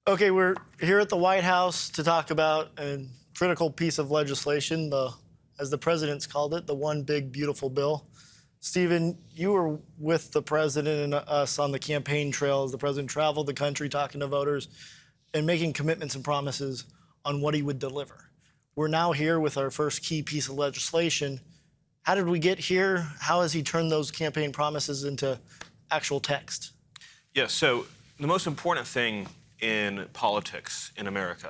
Okay, we're here at the White House to talk about a critical piece of legislation, as the president's called it, the one big beautiful bill. Stephen, you were with the president and us on the campaign trail as the president traveled the country talking to voters and making commitments and promises on what he would deliver. We're now here with our first key piece of legislation. How did we get here? How has he turned those campaign promises into actual text? Yeah, so the most important thing in politics in America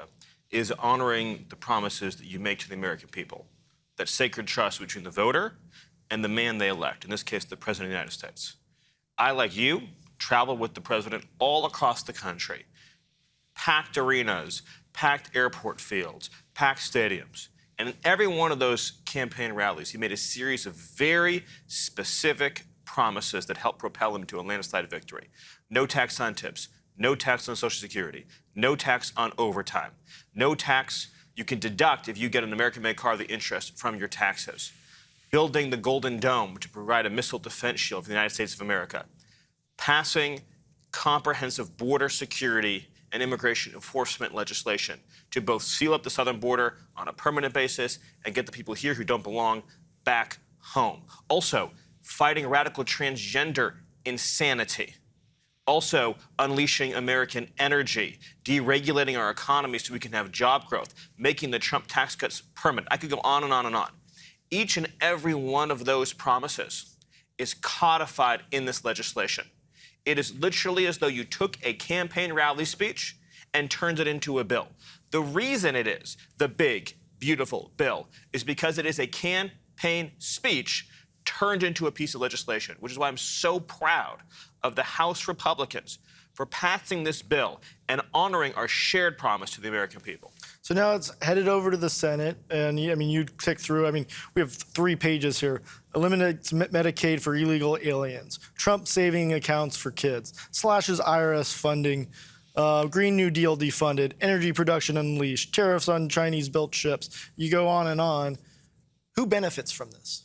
is honoring the promises that you make to the American people. That sacred trust between the voter and the man they elect, in this case, the President of the United States. I, like you, traveled with the President all across the country. Packed arenas, packed airport fields, packed stadiums. And in every one of those campaign rallies, he made a series of very specific promises that helped propel him to a landslide victory. No tax on tips, no tax on Social Security, no tax on overtime, no tax you can deduct if you get an American-made car, the interest from your taxes. Building the Golden Dome to provide a missile defense shield for the United States of America. Passing comprehensive border security and immigration enforcement legislation to both seal up the southern border on a permanent basis and get the people here who don't belong back home. Also, fighting radical transgender insanity. Also, unleashing American energy, deregulating our economy so we can have job growth, making the Trump tax cuts permanent. I could go on and on and on. Each and every one of those promises is codified in this legislation. It is literally as though you took a campaign rally speech and turned it into a bill. The reason it is the big, beautiful bill is because it is a campaign speech turned into a piece of legislation, which is why I'm so proud of the House Republicans for passing this bill and honoring our shared promise to the American people. So now it's headed over to the Senate, and you tick through. We have 3 pages here. Eliminates Medicaid for illegal aliens. Trump saving accounts for kids. Slashes IRS funding. Green New Deal defunded. Energy production unleashed. Tariffs on Chinese-built ships. You go on and on. Who benefits from this?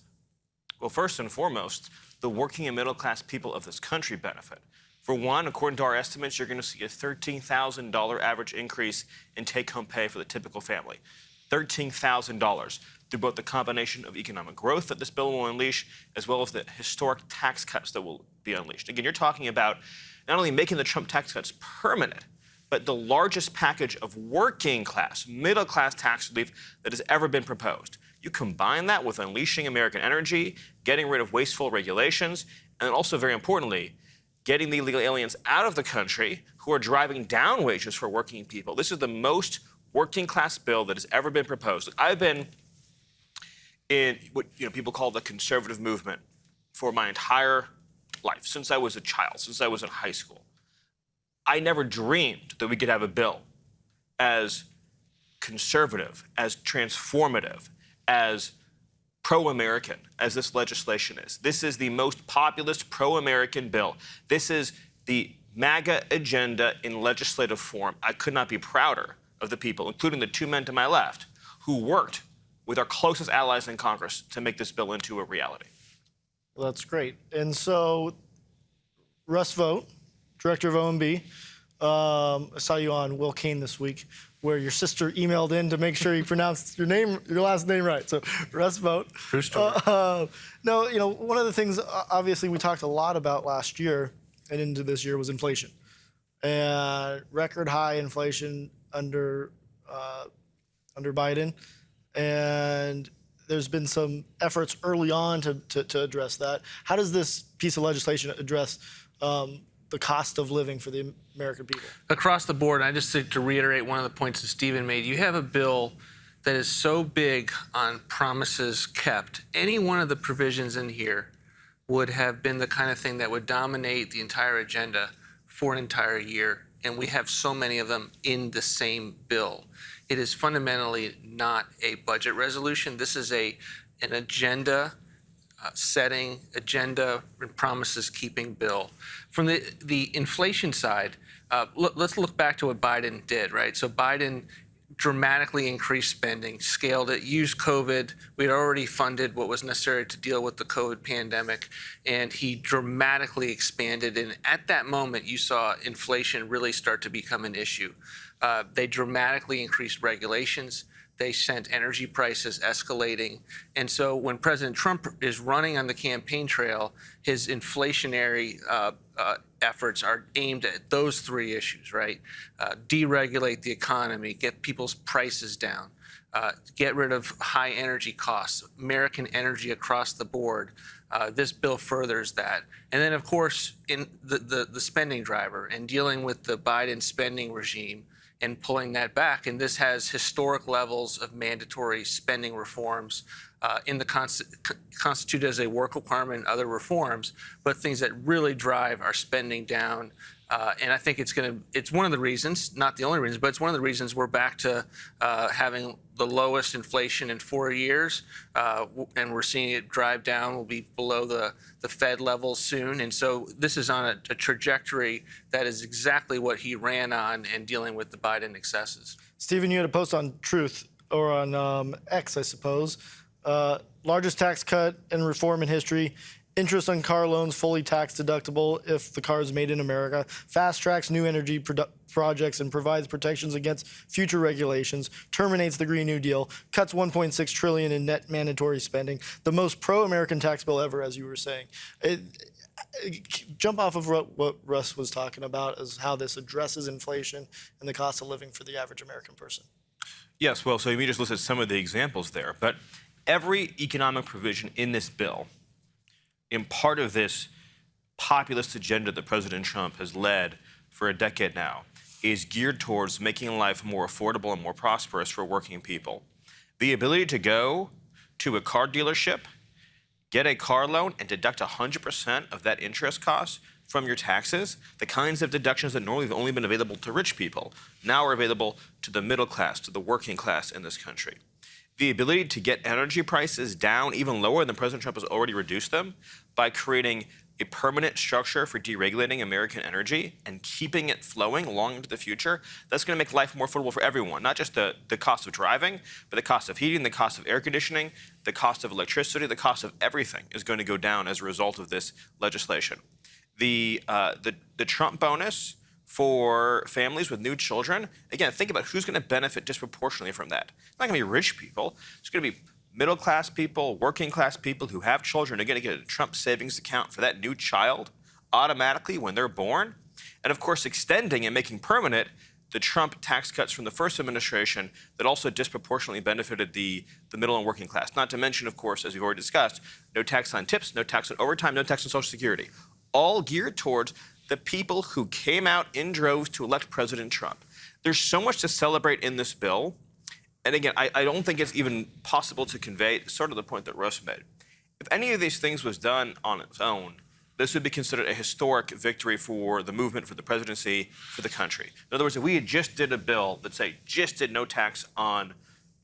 Well, first and foremost, the working and middle-class people of this country benefit. For one, according to our estimates, you're going to see a $13,000 average increase in take-home pay for the typical family. $13,000 through both the combination of economic growth that this bill will unleash, as well as the historic tax cuts that will be unleashed. Again, you're talking about not only making the Trump tax cuts permanent, but the largest package of working-class, middle-class tax relief that has ever been proposed. You combine that with unleashing American energy, getting rid of wasteful regulations, and then also, very importantly, getting the illegal aliens out of the country who are driving down wages for working people. This is the most working-class bill that has ever been proposed. I've been in what people call the conservative movement for my entire life, since I was a child, since I was in high school. I never dreamed that we could have a bill as conservative, as transformative, as pro-American as this legislation is. This is the most populist pro-American bill. This is the MAGA agenda in legislative form. I could not be prouder of the people, including the 2 men to my left, who worked with our closest allies in Congress to make this bill into a reality. Well, that's great. And so, Russ Vought, director of OMB, I saw you on Will Cain this week, where your sister emailed in to make sure you pronounced your last name right. So, Russ Vought. True story. No, one of the things, obviously, we talked a lot about last year and into this year was inflation. And record high inflation under Biden. And there's been some efforts early on to address that. How does this piece of legislation address the cost of living for the American people? Across the board, I just to reiterate one of the points that Stephen made, you have a bill that is so big on promises kept. Any one of the provisions in here would have been the kind of thing that would dominate the entire agenda for an entire year, and we have so many of them in the same bill. It is fundamentally not a budget resolution. This is an agenda setting, agenda and promises keeping bill. From the inflation side, let's look back to what Biden did, right? So Biden dramatically increased spending, scaled it, used COVID. We'd already funded what was necessary to deal with the COVID pandemic, and he dramatically expanded. And at that moment, you saw inflation really start to become an issue. They dramatically increased regulations. They sent energy prices escalating. And so when President Trump is running on the campaign trail, his inflationary efforts are aimed at those three issues, right? Deregulate the economy, get people's prices down, get rid of high energy costs, American energy across the board. This bill furthers that. And then, of course, in the spending driver and dealing with the Biden spending regime and pulling that back. And this has historic levels of mandatory spending reforms in the constituted as a work requirement and other reforms, but things that really drive our spending down. And I think it's one of the reasons, not the only reason, but it's one of the reasons we're back to having the lowest inflation in 4 years, and we're seeing it drive down. We'll be below the Fed levels soon. And so this is on a trajectory that is exactly what he ran on in dealing with the Biden excesses. Stephen, you had a post on Truth, or on X, I suppose. Largest tax cut and reform in history. Interest on car loans fully tax deductible if the car is made in America. Fast tracks new energy projects and provides protections against future regulations. Terminates the Green New Deal. Cuts $1.6 trillion in net mandatory spending. The most pro-American tax bill ever, as you were saying. Jump off of what Russ was talking about as how this addresses inflation and the cost of living for the average American person. Yes, well, so you just listed some of the examples there, but every economic provision in this bill, in part of this populist agenda that President Trump has led for a decade now, is geared towards making life more affordable and more prosperous for working people. The ability to go to a car dealership, get a car loan, and deduct 100% of that interest cost from your taxes, the kinds of deductions that normally have only been available to rich people, now are available to the middle class, to the working class in this country. The ability to get energy prices down even lower than President Trump has already reduced them by creating a permanent structure for deregulating American energy and keeping it flowing long into the future, that's going to make life more affordable for everyone, not just the cost of driving, but the cost of heating, the cost of air conditioning, the cost of electricity, the cost of everything is going to go down as a result of this legislation. The Trump bonus for families with new children, again, think about who's going to benefit disproportionately from that. It's not going to be rich people. It's going to be middle-class people, working-class people who have children are going to get a Trump savings account for that new child automatically when they're born. And, of course, extending and making permanent the Trump tax cuts from the first administration that also disproportionately benefited the middle and working class. Not to mention, of course, as we've already discussed, no tax on tips, no tax on overtime, no tax on Social Security. All geared towards the people who came out in droves to elect President Trump. There's so much to celebrate in this bill. And again, I don't think it's even possible to convey sort of the point that Russ made. If any of these things was done on its own, this would be considered a historic victory for the movement, for the presidency, for the country. In other words, if we had just did a bill that, say, just did no tax on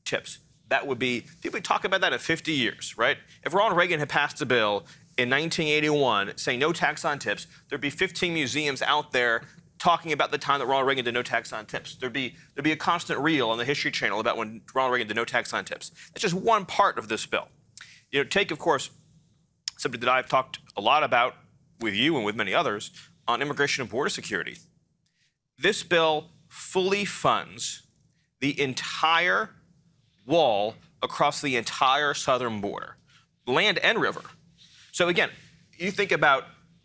tips, that would be, people would talk about that in 50 years, right? If Ronald Reagan had passed a bill in 1981 saying no tax on tips, there'd be 15 museums out there talking about the time that Ronald Reagan did no tax on tips. There'd be a constant reel on the History Channel about when Ronald Reagan did no tax on tips. That's just one part of this bill. You know, take, of course, something that I've talked a lot about with you and with many others on immigration and border security. This bill fully funds the entire wall across the entire southern border, land and river. So again, you think about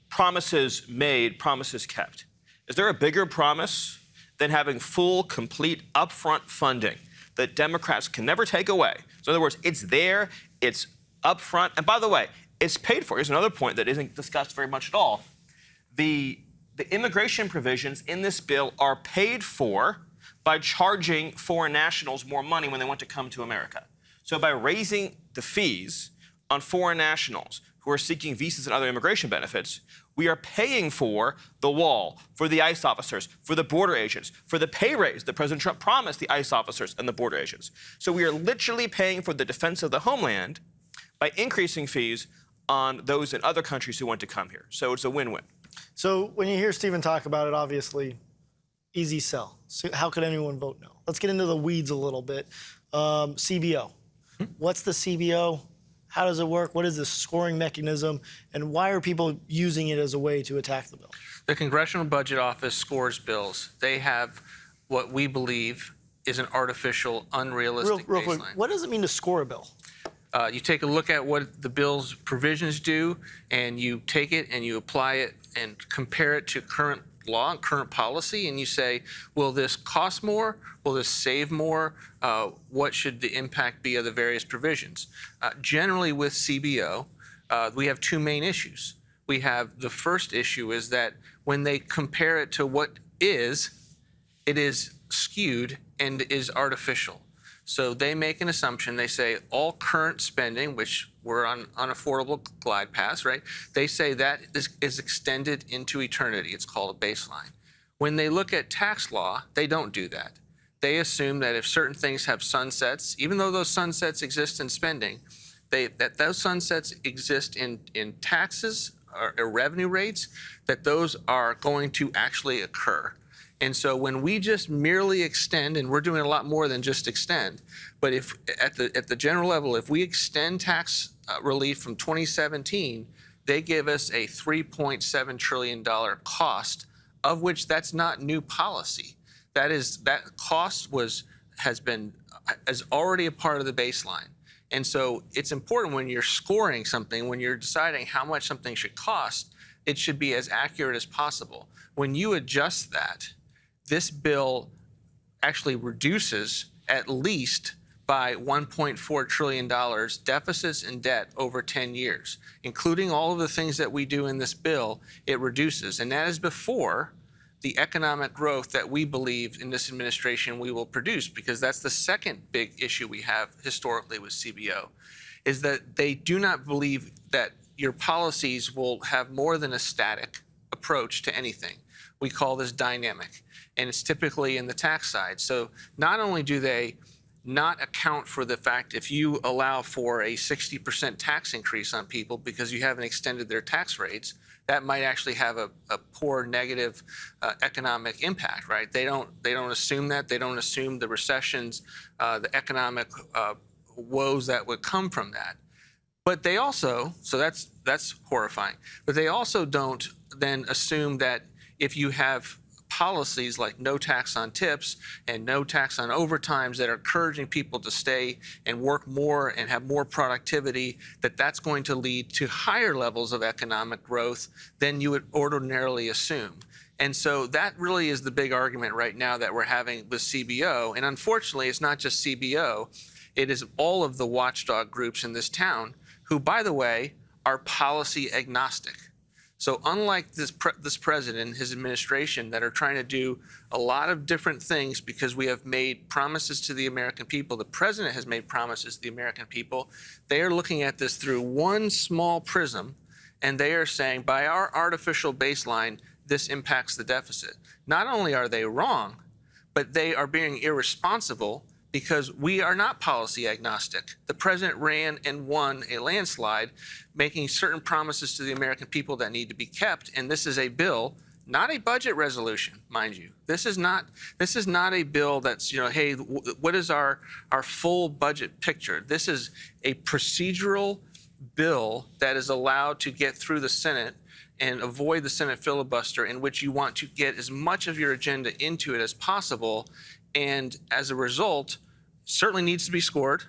promises made, promises kept. Is there a bigger promise than having full, complete, upfront funding that Democrats can never take away? So in other words, it's there, it's upfront, and by the way, it's paid for. Here's another point that isn't discussed very much at all. The immigration provisions in this bill are paid for by charging foreign nationals more money when they want to come to America. So by raising the fees on foreign nationals who are seeking visas and other immigration benefits, we are paying for the wall, for the ICE officers, for the border agents, for the pay raise that President Trump promised the ICE officers and the border agents. So we are literally paying for the defense of the homeland by increasing fees on those in other countries who want to come here. So it's a win-win. So when you hear Stephen talk about it, obviously, Easy sell. So how could anyone vote no? Let's get into the weeds a little bit. CBO. What's the CBO? How does it work? What is the scoring mechanism? And why are people using it as a way to attack the bill? The Congressional Budget Office scores bills. They have what we believe is an artificial, unrealistic Real quick, baseline. what does it mean to score a bill? You take a look at what the bill's provisions do, and you take it and you apply it and compare it to current law and current policy, and you say, will this cost more? Will this save more? What should the impact be of the various provisions? Generally with CBO, we have two main issues. We have the first issue is that when they compare it to what is, it is skewed and is artificial. So they make an assumption. They say all current spending, which we're on unaffordable glide paths, right? They say that is extended into eternity. It's called a baseline. When they look at tax law, they don't do that. They assume that if certain things have sunsets, even though those sunsets exist in spending, that those sunsets exist in taxes or revenue rates, that those are going to actually occur. And so when we just merely extend, and we're doing a lot more than just extend, but if at the general level, if we extend tax relief from 2017, they give us a $3.7 trillion cost, of which that's not new policy. That cost is already a part of the baseline. And so it's important when you're scoring something, when you're deciding how much something should cost, it should be as accurate as possible. When you adjust that, this bill actually reduces at least by $1.4 trillion deficits and debt over 10 years. Including all of the things that we do in this bill, it reduces. And that is before the economic growth that we believe in this administration we will produce, because that's the second big issue we have historically with CBO, is that they do not believe that your policies will have more than a static approach to anything. We call this dynamic, and it's typically in the tax side. So not only do they not account for the fact if you allow for a 60% tax increase on people because you haven't extended their tax rates, that might actually have a poor negative economic impact, right? They don't assume that. They don't assume the recessions, the economic woes that would come from that. But they also, so that's horrifying, but they also don't then assume that if you have policies like no tax on tips and no tax on overtimes that are encouraging people to stay and work more and have more productivity, that's going to lead to higher levels of economic growth than you would ordinarily assume. And so that really is the big argument right now that we're having with CBO. And unfortunately, it's not just CBO. It is all of the watchdog groups in this town who, by the way, are policy agnostic. So unlike this president and his administration that are trying to do a lot of different things because we have made promises to the American people, the president has made promises to the American people, they are looking at this through one small prism, and they are saying, by our artificial baseline, this impacts the deficit. Not only are they wrong, but they are being irresponsible because we are not policy agnostic. The president ran and won a landslide, making certain promises to the American people that need to be kept. And this is a bill, not a budget resolution, mind you. This is not a bill that's, hey, what is our full budget picture? This is a procedural bill that is allowed to get through the Senate and avoid the Senate filibuster, in which you want to get as much of your agenda into it as possible. And as a result, certainly needs to be scored,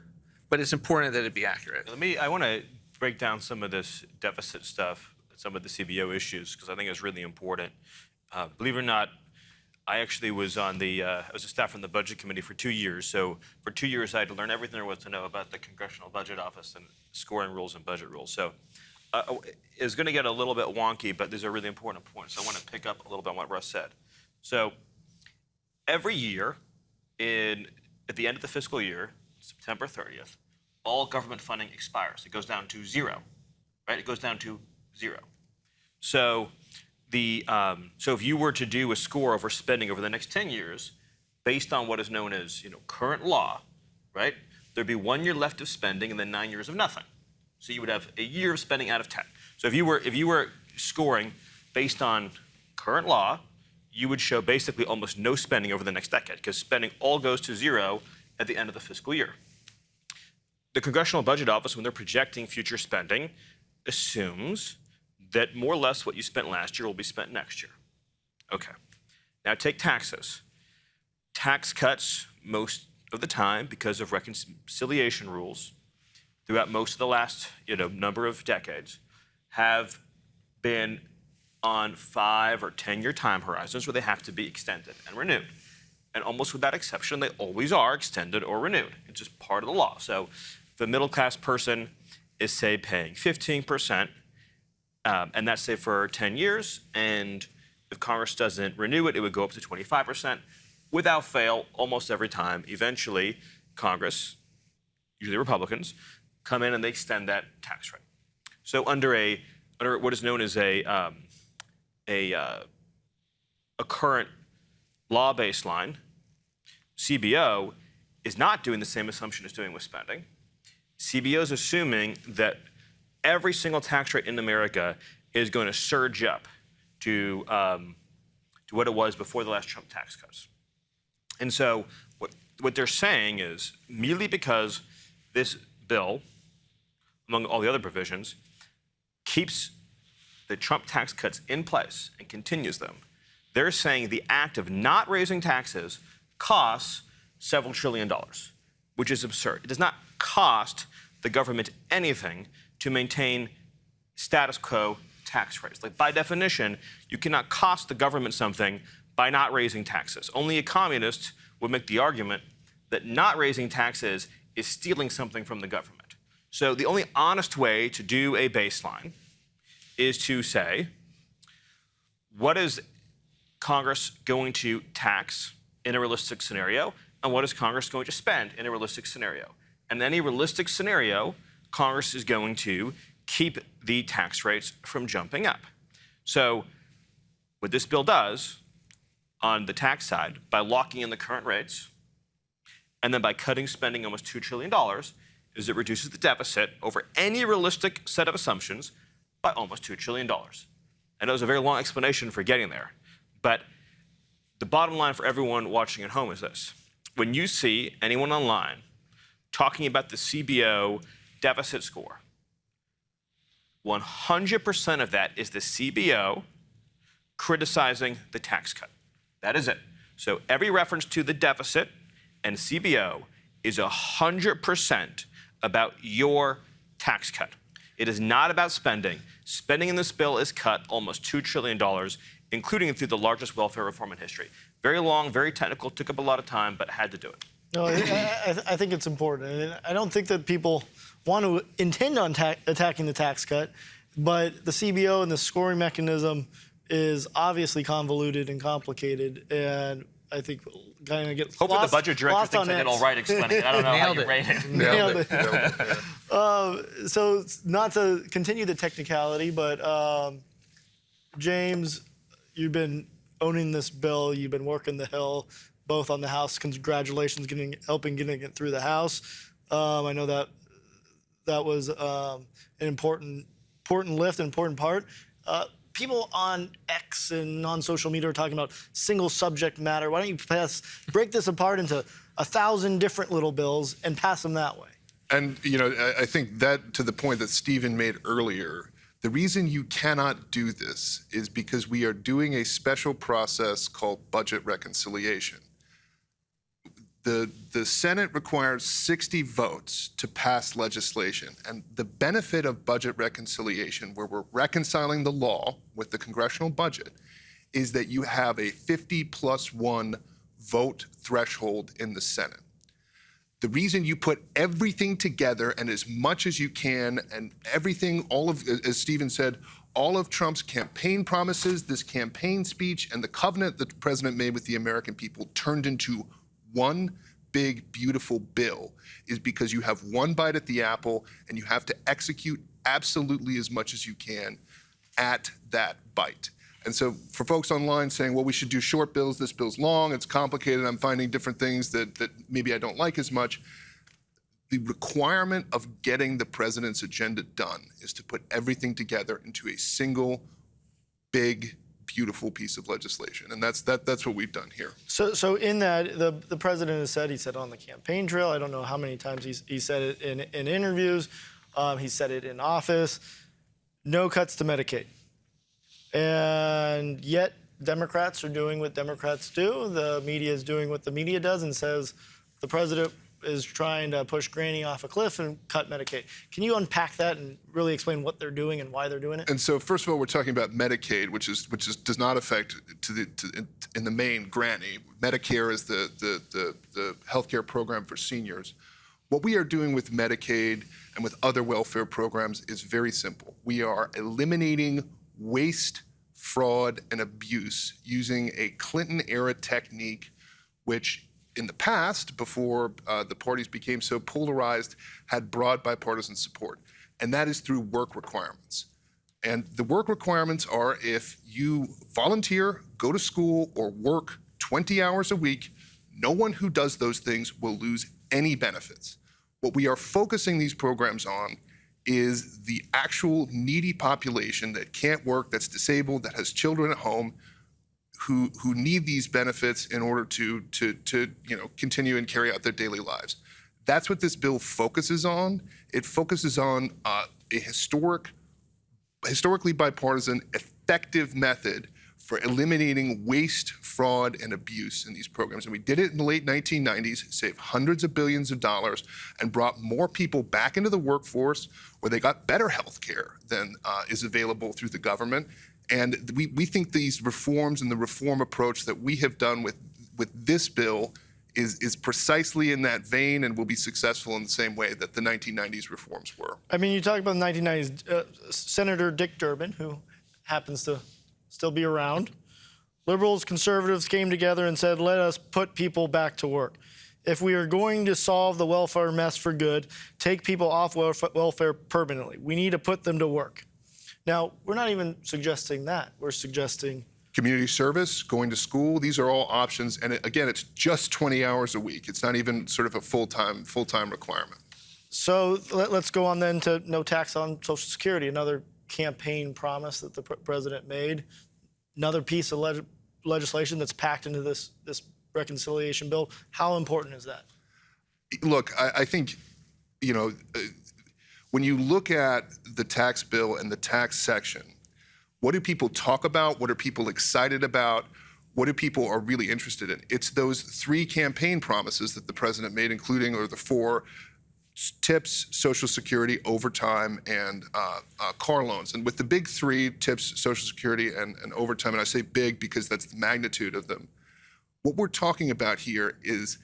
but it's important that it be accurate. I want to break down some of this deficit stuff, some of the CBO issues, because I think it's really important. Believe it or not, I actually was on I was a staff on the Budget Committee for 2 years. So for 2 years, I had to learn everything there was to know about the Congressional Budget Office and scoring rules and budget rules. So it's going to get a little bit wonky, but these are really important points. So I want to pick up a little bit on what Russ said. So every year, at the end of the fiscal year, September 30th, all government funding expires. It goes down to zero, right? It goes down to zero. So so if you were to do a score over spending over the next 10 years, based on what is known as current law, right? There'd be 1 year left of spending and then 9 years of nothing. So you would have a year of spending out of 10. So if you were scoring based on current law, you would show basically almost no spending over the next decade, because spending all goes to zero at the end of the fiscal year. The Congressional Budget Office, when they're projecting future spending, assumes that more or less what you spent last year will be spent next year. Okay. Now take taxes. Tax cuts, most of the time, because of reconciliation rules, throughout most of the last number of decades, have been on 5 or 10-year time horizons where they have to be extended and renewed. And almost without exception, they always are extended or renewed. It's just part of the law. So if a middle-class person is, say, paying 15%, and that's, say, for 10 years, and if Congress doesn't renew it, it would go up to 25%. Without fail, almost every time, eventually, Congress, usually Republicans, come in and they extend that tax rate. So under what is known as a current law baseline, CBO is not doing the same assumption as doing with spending. CBO is assuming that every single tax rate in America is going to surge up to what it was before the last Trump tax cuts. And so what they're saying is, merely because this bill, among all the other provisions, keeps the Trump tax cuts in place and continues them, they're saying the act of not raising taxes costs several $1 trillion, which is absurd. It does not cost the government anything to maintain status quo tax rates. Like, by definition, you cannot cost the government something by not raising taxes. Only a communist would make the argument that not raising taxes is stealing something from the government. So the only honest way to do a baseline is to say, what is Congress going to tax in a realistic scenario, and what is Congress going to spend in a realistic scenario? And in any realistic scenario, Congress is going to keep the tax rates from jumping up. So what this bill does on the tax side, by locking in the current rates, and then by cutting spending almost $2 trillion, is it reduces the deficit over any realistic set of assumptions by almost $2 trillion. And it was a very long explanation for getting there. But the bottom line for everyone watching at home is this. When you see anyone online talking about the CBO deficit score, 100% of that is the CBO criticizing the tax cut. That is it. So every reference to the deficit and CBO is 100% about your tax cut. It is not about spending. Spending in this bill is cut almost $2 trillion, including through the largest welfare reform in history. Very long, very technical, took up a lot of time, but had to do it. No, I think it's important. And I don't think that people want to intend on attacking the tax cut, but the CBO and the scoring mechanism is obviously convoluted and complicated, and I think kind of get Hopefully lost, the budget director thinks I did all right explaining it. I don't know how you rate it. Nailed it. So not to continue the technicality, but James, you've been owning this bill. You've been working the Hill, both on the House. Congratulations, helping getting it through the House. I know that was an important lift, an important part. People on X and on social media are talking about single subject matter. Why don't you break this apart into 1,000 different little bills and pass them that way? And, I think that, to the point that Stephen made earlier, the reason you cannot do this is because we are doing a special process called budget reconciliation. The Senate requires 60 votes to pass legislation. And the benefit of budget reconciliation, where we're reconciling the law with the congressional budget, is that you have a 50+1 vote threshold in the Senate. The reason you put everything together and as much as you can, and everything, as Stephen said, all of Trump's campaign promises, this campaign speech, and the covenant that the president made with the American people turned into one big, beautiful bill, is because you have one bite at the apple and you have to execute absolutely as much as you can at that bite. And so for folks online saying, well, we should do short bills, this bill's long, it's complicated, I'm finding different things that maybe I don't like as much, the requirement of getting the president's agenda done is to put everything together into a single, big, beautiful piece of legislation, and that's what we've done here. So in that, the president has said, he said on the campaign trail, I don't know how many times he said it in interviews, he said it in office, no cuts to Medicaid. And yet Democrats are doing what Democrats do. The media is doing what the media does and says the president is trying to push Granny off a cliff and cut Medicaid. Can you unpack that and really explain what they're doing and why they're doing it? And so, first of all, we're talking about Medicaid, which does not affect in the main Granny. Medicare is the healthcare program for seniors. What we are doing with Medicaid and with other welfare programs is very simple. We are eliminating waste, fraud, and abuse using a Clinton-era technique, which in the past, before the parties became so polarized, had broad bipartisan support. And that is through work requirements. And the work requirements are if you volunteer, go to school, or work 20 hours a week, no one who does those things will lose any benefits. What we are focusing these programs on is the actual needy population that can't work, that's disabled, that has children at home, who need these benefits in order to continue and carry out their daily lives. That's what this bill focuses on. It focuses on a historically bipartisan, effective method for eliminating waste, fraud, and abuse in these programs. And we did it in the late 1990s, saved hundreds of billions of dollars, and brought more people back into the workforce where they got better health care than is available through the government. And we think these reforms and the reform approach that we have done with this bill is precisely in that vein and will be successful in the same way that the 1990s reforms were. I mean, you talk about the 1990s. Senator Dick Durbin, who happens to still be around, liberals, conservatives came together and said, let us put people back to work. If we are going to solve the welfare mess for good, take people off welfare permanently. We need to put them to work. Now, we're not even suggesting that. We're suggesting community service, going to school. These are all options. And again, it's just 20 hours a week. It's not even sort of a full-time requirement. So let's go on then to no tax on Social Security, another campaign promise that the president made, another piece of legislation that's packed into this reconciliation bill. How important is that? Look, I think, when you look at the tax bill and the tax section, what do people talk about? What are people excited about? What do people are really interested in? It's those three campaign promises that the president made, including, or the four: tips, Social Security, overtime, and car loans. And with the big three, tips, Social Security, and overtime, and I say big because that's the magnitude of them, what we're talking about here is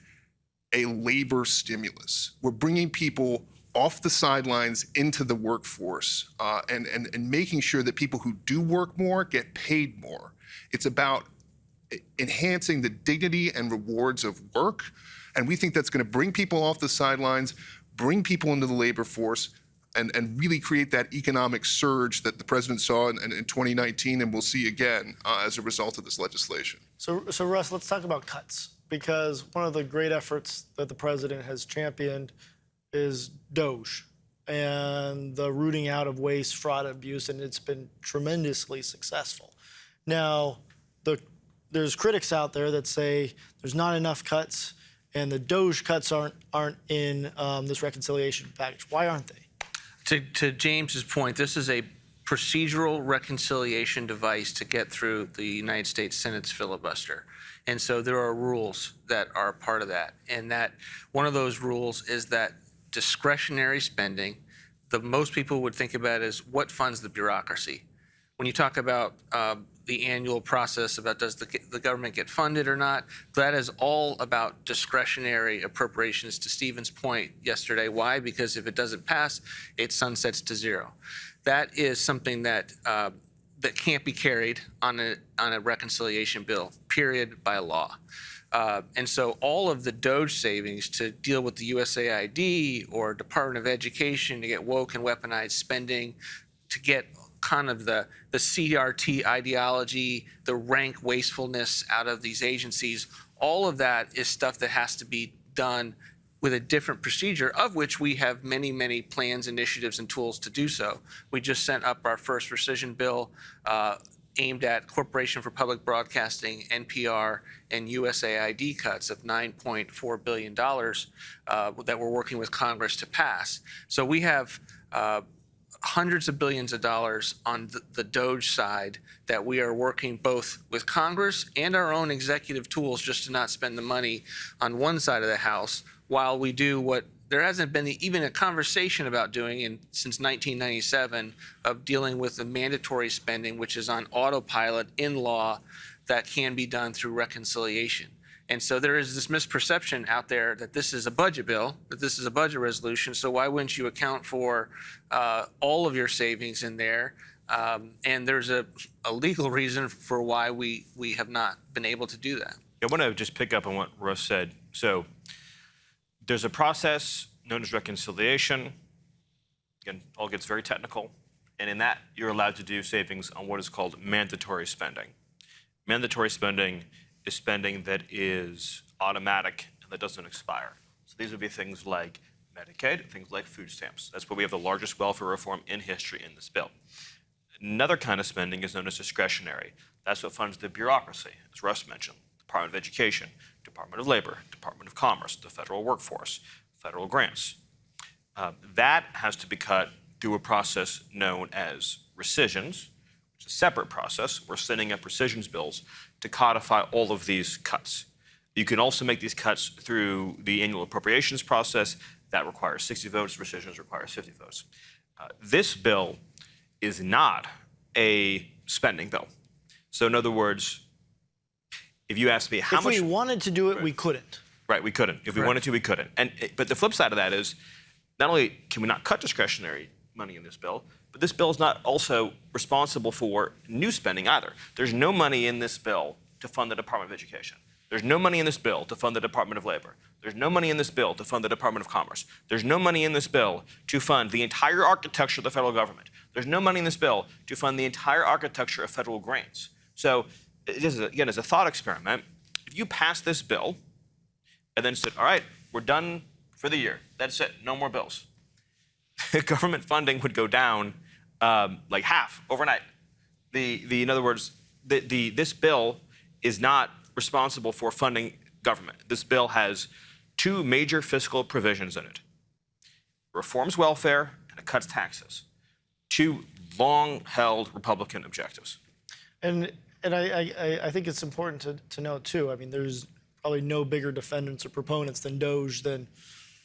a labor stimulus. We're bringing people off the sidelines into the workforce and making sure that people who do work more get paid more. It's about enhancing the dignity and rewards of work. And we think that's going to bring people off the sidelines, bring people into the labor force, and really create that economic surge that the president saw in 2019 and we'll see again as a result of this legislation. So Russ, let's talk about cuts, because one of the great efforts that the president has championed is DOGE and the rooting out of waste, fraud, and abuse, and it's been tremendously successful. Now, there's critics out there that say there's not enough cuts, and the DOGE cuts aren't in this reconciliation package. Why aren't they? To James's point, this is a procedural reconciliation device to get through the United States Senate's filibuster. And so there are rules that are part of that. And that one of those rules is that discretionary spending, most people would think about as what funds the bureaucracy. When you talk about the annual process about does the government get funded or not, that is all about discretionary appropriations, to Stephen's point yesterday. Why? Because if it doesn't pass, it sunsets to zero. That is something that that can't be carried on a reconciliation bill, period, by law. And so all of the DOGE savings to deal with the USAID or Department of Education to get woke and weaponized spending, to get kind of the CRT ideology, the rank wastefulness out of these agencies, all of that is stuff that has to be done with a different procedure, of which we have many, many plans, initiatives, and tools to do so. We just sent up our first rescission bill aimed at Corporation for Public Broadcasting, NPR, and USAID cuts of $9.4 billion that we're working with Congress to pass. So we have hundreds of billions of dollars on the DOGE side that we are working both with Congress and our own executive tools just to not spend the money on one side of the house while we do what there hasn't been even a conversation about doing since 1997 of dealing with the mandatory spending, which is on autopilot in law that can be done through reconciliation. And so there is this misperception out there that this is a budget bill, that this is a budget resolution. So why wouldn't you account for all of your savings in there? And there's a legal reason for why we have not been able to do that. I want to just pick up on what Russ said. So there's a process known as reconciliation. Again, all gets very technical. And in that, you're allowed to do savings on what is called mandatory spending. Mandatory spending is spending that is automatic and that doesn't expire. So these would be things like Medicaid, things like food stamps. That's where we have the largest welfare reform in history in this bill. Another kind of spending is known as discretionary. That's what funds the bureaucracy, as Russ mentioned, Department of Education, Department of Labor, Department of Commerce, the federal workforce, federal grants. That has to be cut through a process known as rescissions, which is a separate process. We're sending up rescissions bills to codify all of these cuts. You can also make these cuts through the annual appropriations process. That requires 60 votes. Rescissions requires 50 votes. This bill is not a spending bill. So in other words, if you ask me how much— If we wanted to do it, we couldn't. Right, we couldn't. If we wanted to, we couldn't. But the flip side of that is, not only can we not cut discretionary money in this bill, but this bill is not also responsible for new spending either. There's no money in this bill to fund the Department of Education. There's no money in this bill to fund the Department of Labor. There's no money in this bill to fund the Department of Commerce. There's no money in this bill to fund the entire architecture of the federal government. There's no money in this bill to fund the entire architecture of federal grants. So, again, as a thought experiment, if you pass this bill and then said, all right, we're done for the year, that's it, no more bills, government funding would go down like half overnight. In other words, this bill is not responsible for funding government. This bill has two major fiscal provisions in it. It reforms welfare and it cuts taxes. Two long-held Republican objectives. And I think it's important to note, too, I mean, there's probably no bigger defendants or proponents than DOGE than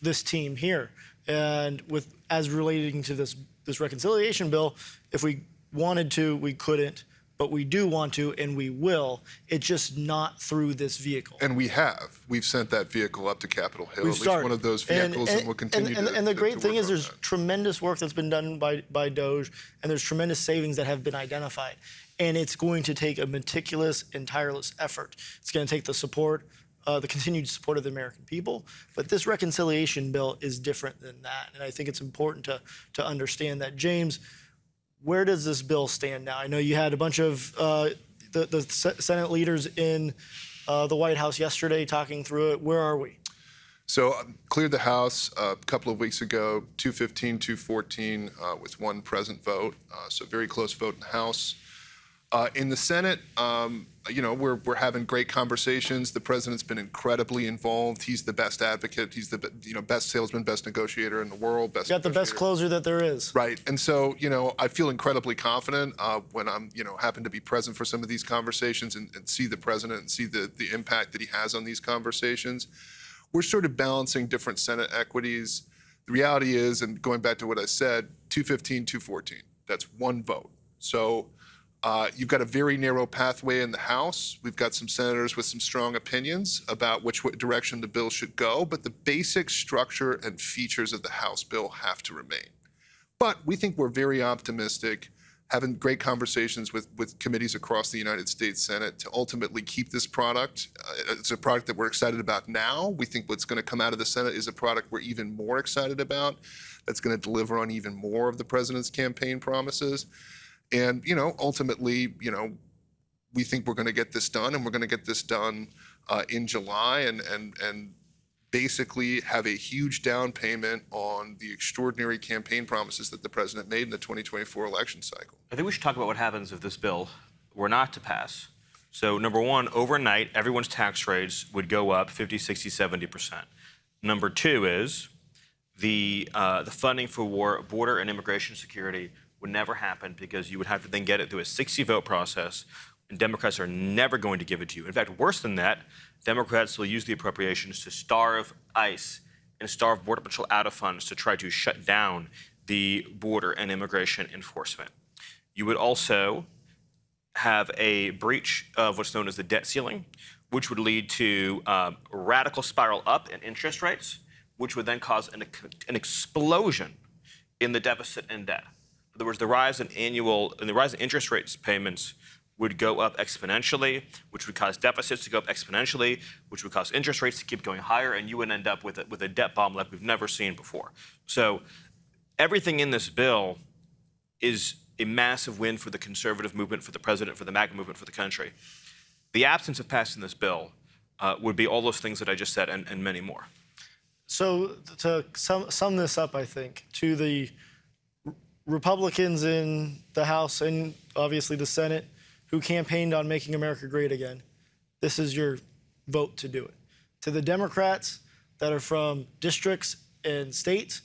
this team here. And as relating to this reconciliation bill, if we wanted to, we couldn't, but we do want to, and we will. It's just not through this vehicle. And we have. We've sent that vehicle up to Capitol Hill, We've at least started. one of those vehicles, and we'll continue to. And the great thing work is on there's that. tremendous work that's been done by DOGE, and there's tremendous savings that have been identified. And it's going to take a meticulous and tireless effort. It's going to take the support, the continued support of the American people. But this reconciliation bill is different than that. And I think it's important to understand that. James, where does this bill stand now? I know you had a bunch of the Senate leaders in the White House yesterday talking through it. Where are we? So cleared the House a couple of weeks ago, 215, 214, with one present vote. So very close vote in the House. In the Senate, we're having great conversations. The president's been incredibly involved. He's the best advocate. He's the best salesman, best negotiator in the world. Got the best closer that there is. Right. And so, I feel incredibly confident when I'm, happen to be present for some of these conversations and see the president and see the impact that he has on these conversations. We're sort of balancing different Senate equities. The reality is, and going back to what I said, 215, 214, that's one vote. So you've got a very narrow pathway in the House. We've got some senators with some strong opinions about which direction the bill should go, but the basic structure and features of the House bill have to remain. But we think we're very optimistic, having great conversations with committees across the United States Senate to ultimately keep this product. It's a product that we're excited about now. We think what's going to come out of the Senate is a product we're even more excited about, that's going to deliver on even more of the president's campaign promises. And, ultimately, we think we're going to get this done, and we're going to get this done in July and basically have a huge down payment on the extraordinary campaign promises that the president made in the 2024 election cycle. I think we should talk about what happens if this bill were not to pass. So number one, overnight, everyone's tax rates would go up 50, 60, 70%. Number two is the funding for border and immigration security would never happen because you would have to then get it through a 60-vote process, and Democrats are never going to give it to you. In fact, worse than that, Democrats will use the appropriations to starve ICE and starve Border Patrol out of funds to try to shut down the border and immigration enforcement. You would also have a breach of what's known as the debt ceiling, which would lead to a radical spiral up in interest rates, which would then cause an explosion in the deficit and debt. In other words, the rise in interest rates payments would go up exponentially, which would cause deficits to go up exponentially, which would cause interest rates to keep going higher, and you would end up with a debt bomb like we've never seen before. So everything in this bill is a massive win for the conservative movement, for the president, for the MAGA movement, for the country. The absence of passing this bill would be all those things that I just said and many more. So to sum this up, I think, to the Republicans in the House and obviously the Senate who campaigned on making America great again, this is your vote to do it. To the Democrats that are from districts and states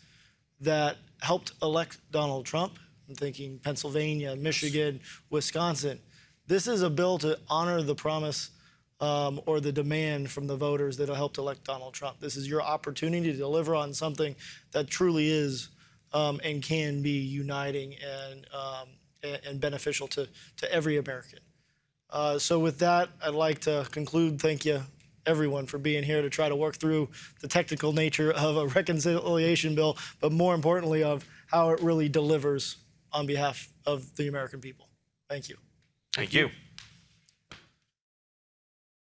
that helped elect Donald Trump, I'm thinking Pennsylvania, Michigan, Wisconsin, this is a bill to honor the promise or the demand from the voters that helped elect Donald Trump. This is your opportunity to deliver on something that truly is and can be uniting and beneficial to every American. So with that, I'd like to conclude. Thank you, everyone, for being here to try to work through the technical nature of a reconciliation bill, but more importantly of how it really delivers on behalf of the American people. Thank you. Thank you.